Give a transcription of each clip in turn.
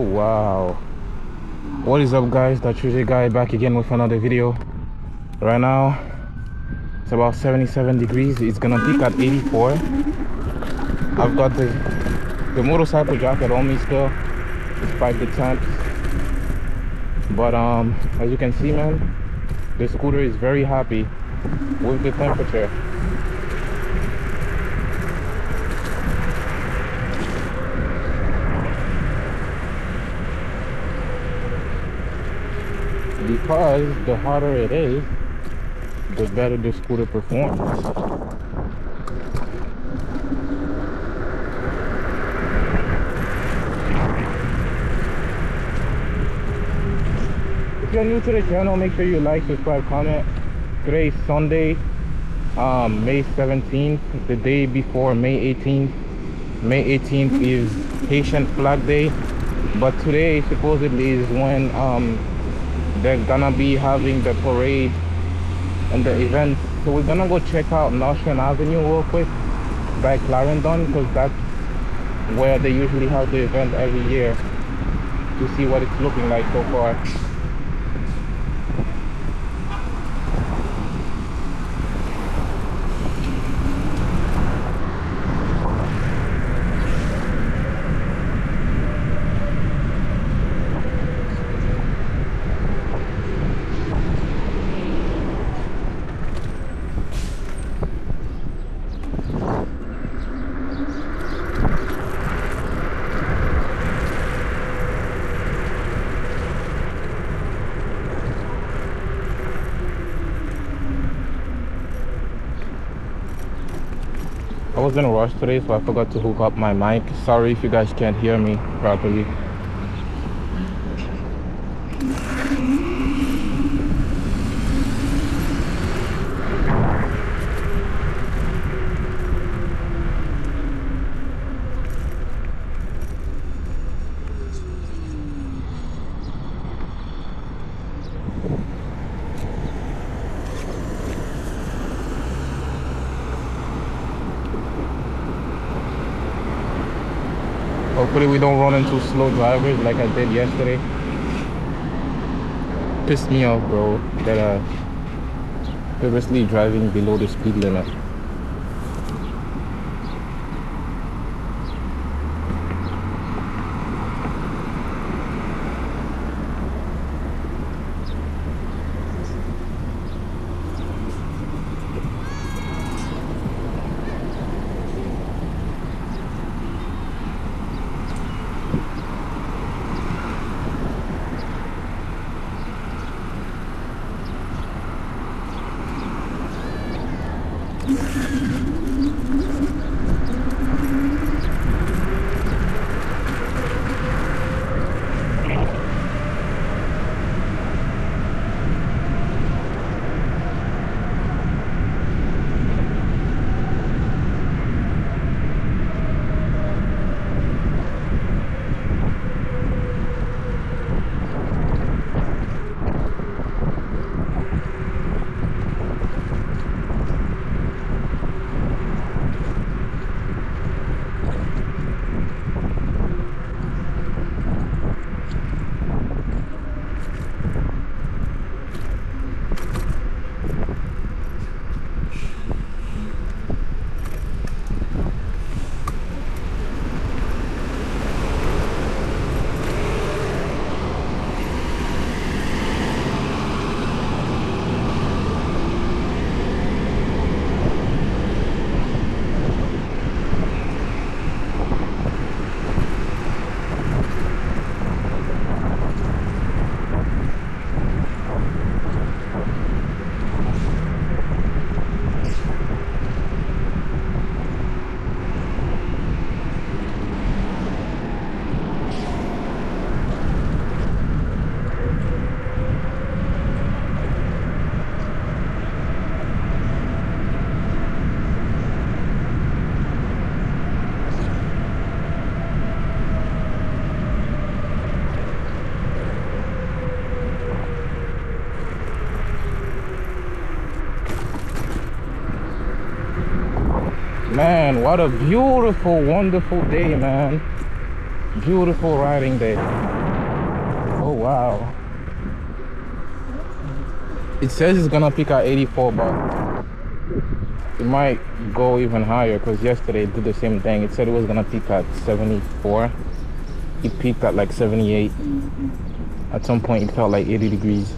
wow. What is up, guys? That Trbk guy back again with another video. Right now it's about 77 degrees. It's gonna peak at 84. I've got the motorcycle jacket on me still despite the temps, but as you can see, man, the scooter is very happy with the temperature. Because the hotter it is, the better the scooter performs. If you're new to the channel, make sure you like, subscribe, comment. Today is Sunday, May 17th, the day before May 18th. May 18th is Haitian Flag Day, but today supposedly is when they're gonna be having the parade and the event. So we're gonna go check out Nostrand Avenue real quick by Clarendon, because that's where they usually have the event every year, to see what it's looking like so far. I was in a rush today, so I forgot to hook up my mic. Sorry if you guys can't hear me properly. Hopefully we don't run into slow drivers like I did yesterday. Pissed me off, bro, that purposely driving below the speed limit. Man, what a beautiful, wonderful day, man. Beautiful riding day. Oh wow. It says it's gonna peak at 84, but it might go even higher because yesterday it did the same thing. It said it was gonna peak at 74. It peaked at like 78. At some point it felt like 80 degrees.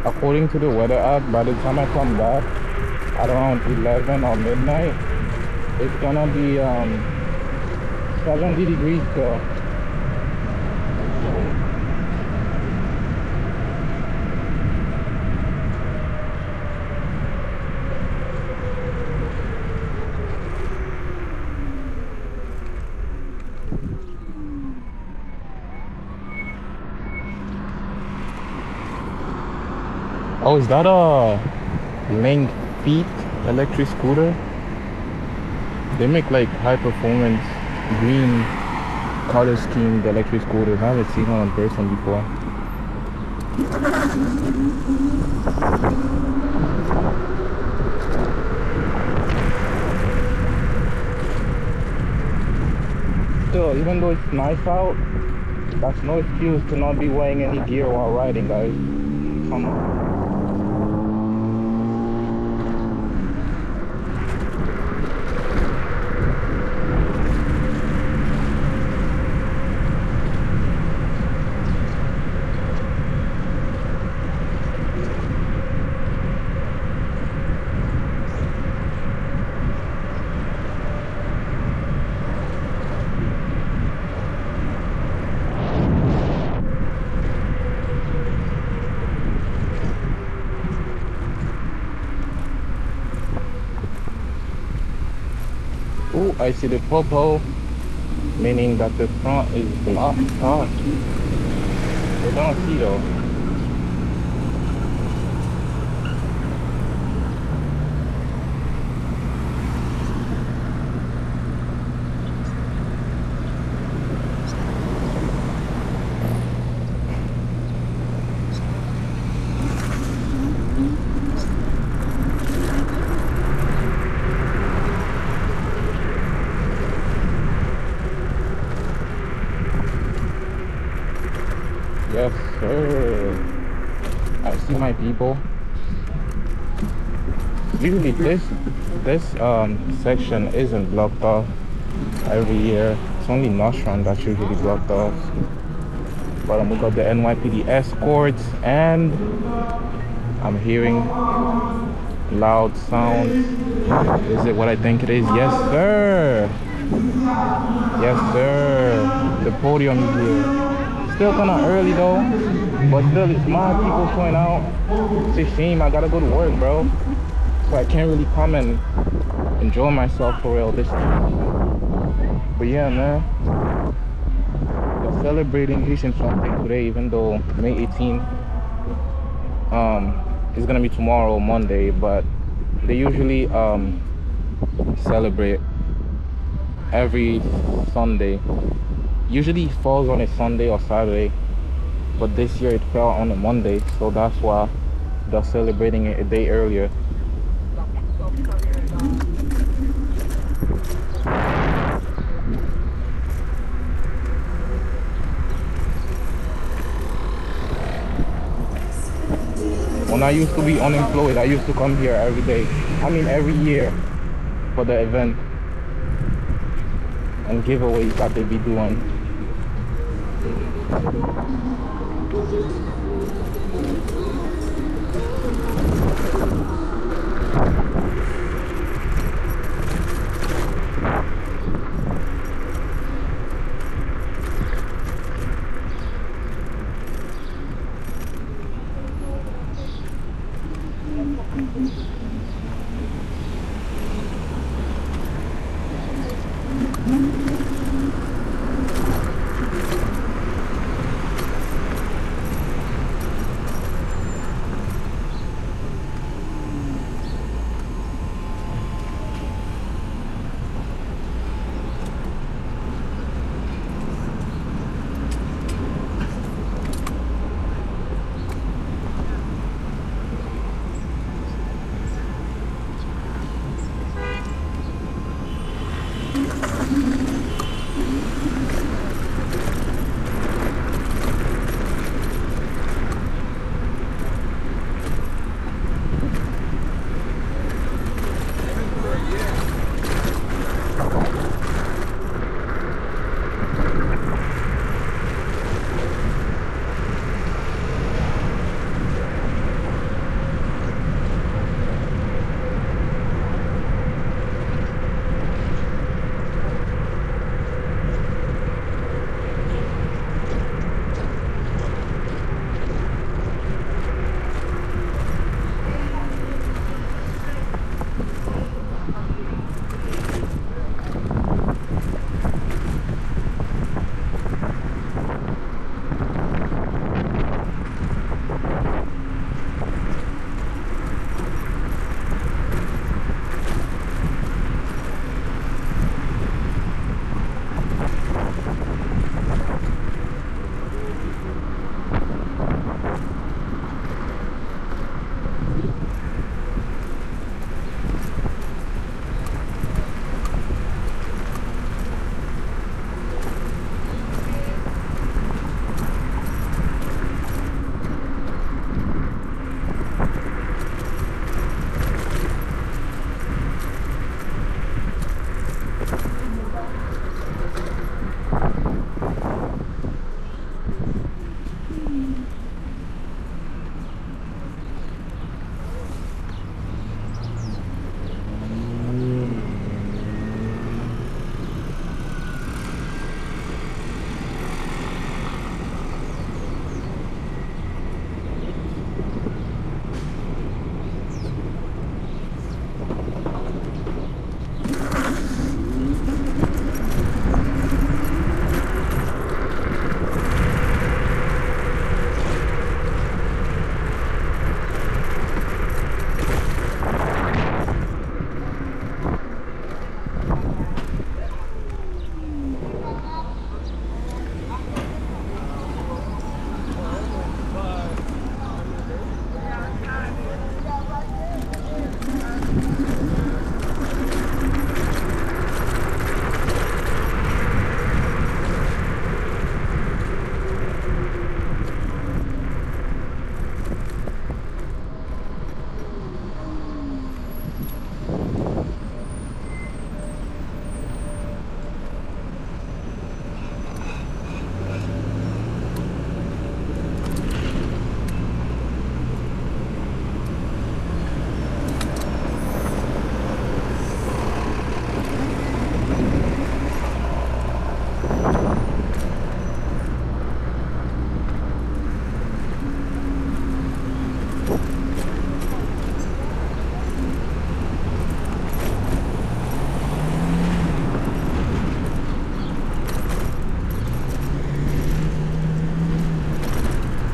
According to the weather app, by the time I come back at around 11 or midnight, it's gonna be 70 degrees still. Oh, is that a Link Feet electric scooter? They make like high performance green color schemed electric scooters. I haven't seen one on person before. Still, even though it's nice out, that's no excuse to not be wearing any gear while riding, guys. Come on. Oh, I see the purple, meaning that the front is blocked out. I don't see though. Yes, sir. I see my people. Usually this section isn't blocked off every year. It's only nostrand that's usually blocked off. But we got the NYPD escorts and I'm hearing loud sounds. Is it what I think it is? Yes, sir. Yes, sir. The podium is here. Still kind of early though, but still it's my people showing out. It's a shame I gotta go to work, bro, so I can't really come and enjoy myself for real this time. But yeah, man, we're celebrating Haitian something today, even though May 18th is gonna be tomorrow, Monday, but they usually celebrate every Sunday. Usually it falls on a Sunday or Saturday, but this year it fell on a Monday, so that's why they're celebrating it a day earlier. When I used to be unemployed, I used to come here every day. I mean every year for the event and giveaways that they be doing.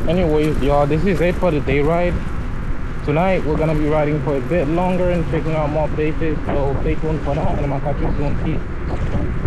Anyways, y'all, this is it for the day ride. Tonight we're gonna be riding for a bit longer and checking out more places, so stay tuned for that, and I'm gonna catch you soon. Peace.